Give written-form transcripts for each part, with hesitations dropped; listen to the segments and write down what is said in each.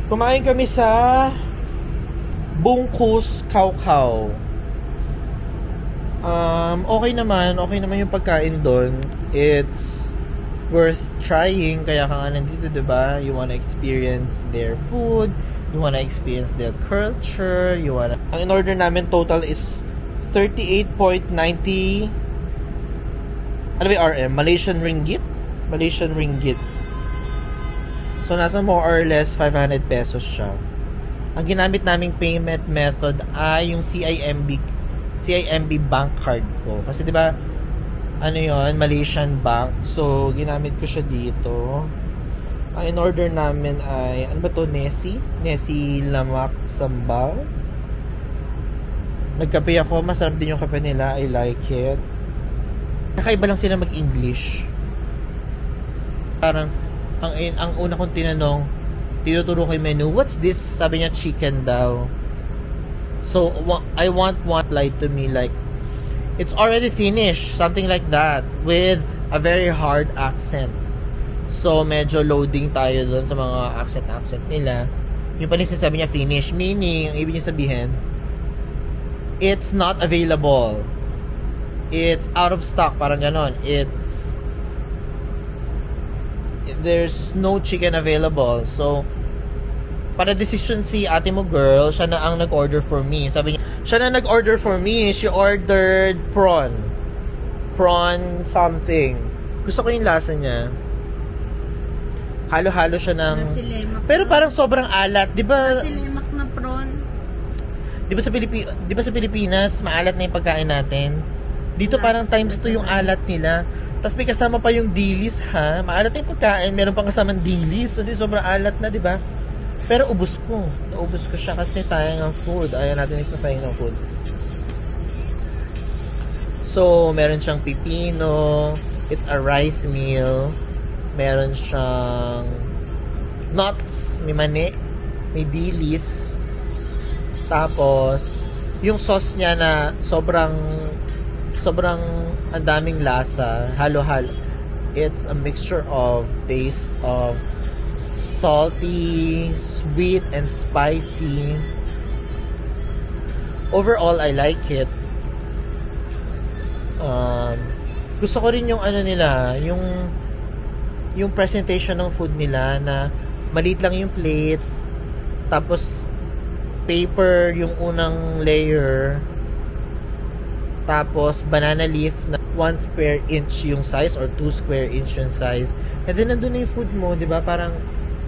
Kumain kami sa Bungkus Kaukaw. Okay naman yung pagkain doon. It's worth trying, kaya ka nga nandito, diba? You wanna experience their food, you wanna experience their culture, ang in-order namin total is 38.90 RM? Malaysian ringgit. So, nasa more or less 500 pesos siya. Ang ginamit naming payment method ay yung CIMB bank card ko. Kasi, di ba, Malaysian bank. So, ginamit ko siya dito. Ang in-order namin ay, ano ba to? Nesi Lamak Sambal. Nagkape ako. Masarap din yung kape nila. I like it. Kakaiba lang sila mag-English. Parang, ang una kong tinuturo ko yung menu, what's this? Sabi niya, chicken daw. So, I want one lied to me like, it's already finished, something like that, with a very hard accent. So, medyo loading tayo doon sa mga accent nila. Yung pa rin sabi niya, finish, meaning, ang ibig niya sabihin, it's not available. It's out of stock, parang ganon. There's no chicken available. So, para decision si ate mo girl, siya na ang nag-order for me. Sabi niya, siya na nag-order for me. She ordered prawn something. Gusto ko yung lasa niya. Halo-halo siya ng... Pero parang sobrang alat. Di ba? Nasilemak na prawn. Di ba sa Pilipinas, maalat na yung pagkain natin? Dito parang times 2 yung alat nila. Tapos may kasama pa yung dilis, ha? Maalat na yung pagkain, meron pang kasamang dilis. So, sobrang alat na, di ba? Pero ubos ko. Naubos ko siya kasi sayang ang food. Ayaw natin isasayang ng food. So, meron siyang pipino. It's a rice meal. Meron siyang nuts. May mani. May dilis. Tapos, yung sauce niya na sobrang ang daming lasa, halo-halo. It's a mixture of taste of salty, sweet, and spicy. Overall, I like it. Gusto ko rin yung nila, yung presentation ng food nila na maliit lang yung plate, tapos paper yung unang layer, tapos banana leaf na 1 square inch yung size or 2 square inch yung size. And then nandun na yung food mo, di ba? Parang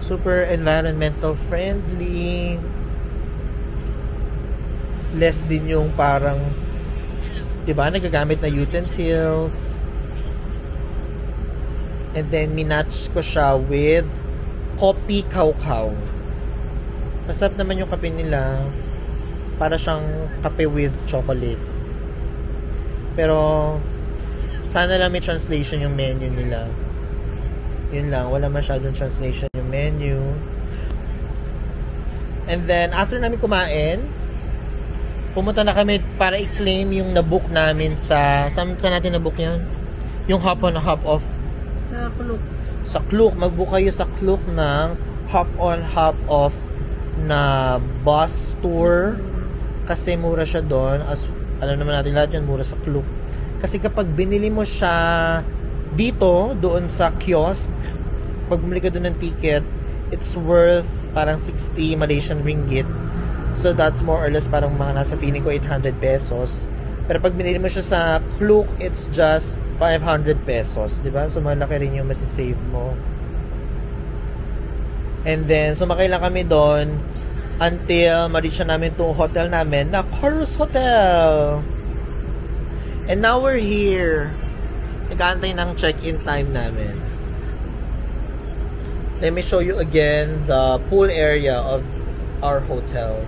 super environmental friendly. Less din yung parang, di ba, nagagamit na utensils. And then minatch ko siya with Kopi Kaukaw. Masarap naman yung kape nila. Para siyang kape with chocolate. Pero sana lang may translation yung menu nila. Yun lang, wala masyadong translation yung menu. And then after namin kumain, pumunta na kami para i-claim yung nabook namin saan natin nabook yun? Yung hop on hop off sa Klook. Mag-book kayo sa Klook ng hop on hop off na bus tour kasi mura siya doon. As alam naman natin lahat yun, mura sa Klook. Kasi kapag binili mo siya dito, doon sa kiosk, pag bumili ka doon ng ticket, it's worth parang 60 Malaysian ringgit. So that's more or less parang mga nasa feeling ko 800 pesos. Pero pag binili mo siya sa Klook, it's just 500 pesos. Diba? So malaki rin yung masisave mo. And then, sumakay lang kami doon until ma-reach na namin itong hotel namin na Corus Hotel. And now we're here. Nag-aantay ng check-in time namin. Let me show you again the pool area of our hotel.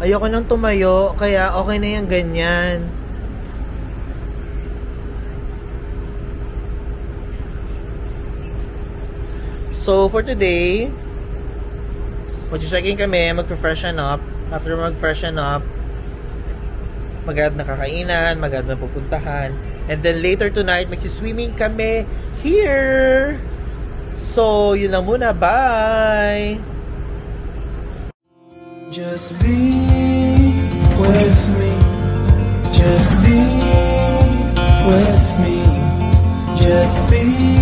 Ayoko nang tumayo, kaya okay na yung ganyan. So, for today, mag-check-in kami, mag-freshen up. After mag-freshen up, maghanap na kakainan, maghanap na pupuntahan. And then later tonight, magsiswimming kami here. So, yun lang muna. Bye! Just be with me. Just be with me. Just be